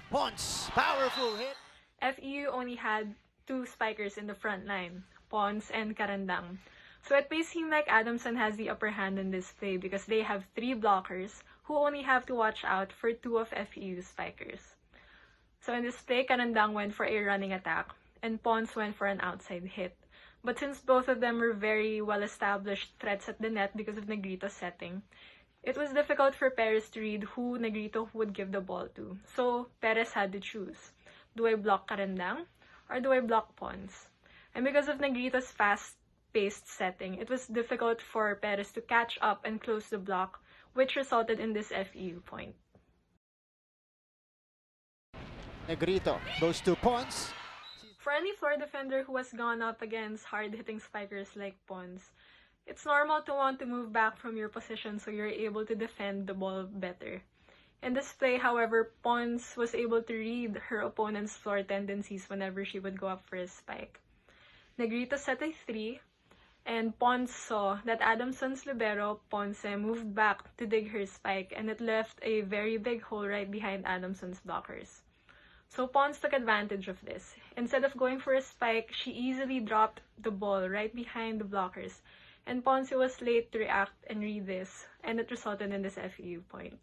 Pons, powerful hit. FEU only had 2 spikers in the front line, Pons and Karandang. So it may seem like Adamson has the upper hand in this play because they have 3 blockers who only have to watch out for 2 of FEU's spikers. So in this play, Karandang went for a running attack and Pons went for an outside hit. But since both of them were very well-established threats at the net because of Negrito's setting, it was difficult for Perez to read who Negrito would give the ball to. So Perez had to choose. Do I block Karandang or do I block Pons? And because of Negrito's fast-paced setting, it was difficult for Perez to catch up and close the block, which resulted in this FEU point. Negrito goes to Pons. For any floor defender who has gone up against hard-hitting spikers like Pons, it's normal to want to move back from your position so you're able to defend the ball better. In this play, however, Pons was able to read her opponent's floor tendencies whenever she would go up for a spike. Negrito set a 3, and Pons saw that Adamson's libero, Ponce, moved back to dig her spike, and it left a very big hole right behind Adamson's blockers. So Pons took advantage of this. Instead of going for a spike, she easily dropped the ball right behind the blockers, and Ponce was late to react and read this, and it resulted in this FEU point.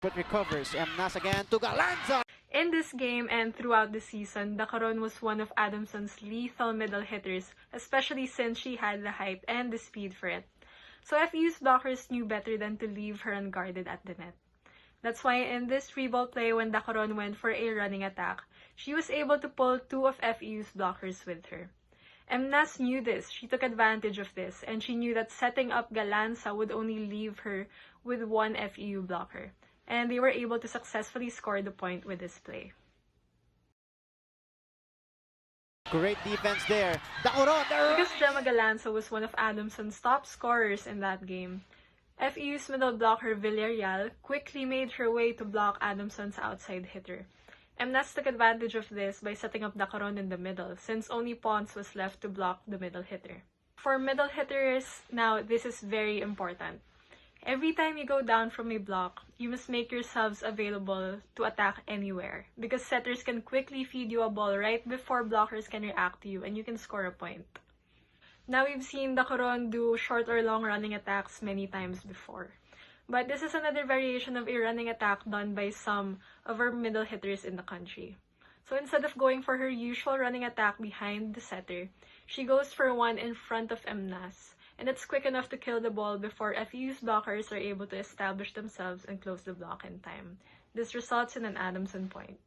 But recovers, Emnas again to Galanza. In this game and throughout the season, Dacaron was one of Adamson's lethal middle hitters, especially since she had the height and the speed for it. So FEU's blockers knew better than to leave her unguarded at the net. That's why in this 3-ball play when Dacaron went for a running attack, she was able to pull 2 of FEU's blockers with her. Emnas knew this, she took advantage of this, and she knew that setting up Galanza would only leave her with 1 FEU blocker. And they were able to successfully score the point with this play. Great defense there. Dacaron there. Because Jema Galanza was one of Adamson's top scorers in that game, FEU's middle blocker Villarreal quickly made her way to block Adamson's outside hitter. Emnas took advantage of this by setting up Dacaron in the middle, since only Pons was left to block the middle hitter. For middle hitters, now this is very important. Every time you go down from a block, you must make yourselves available to attack anywhere, because setters can quickly feed you a ball right before blockers can react to you and you can score a point. Now we've seen Dacaron do short or long running attacks many times before. But this is another variation of a running attack done by some of our middle hitters in the country. So instead of going for her usual running attack behind the setter, she goes for one in front of Emnas. And it's quick enough to kill the ball before FEU's blockers are able to establish themselves and close the block in time. This results in an Adamson point.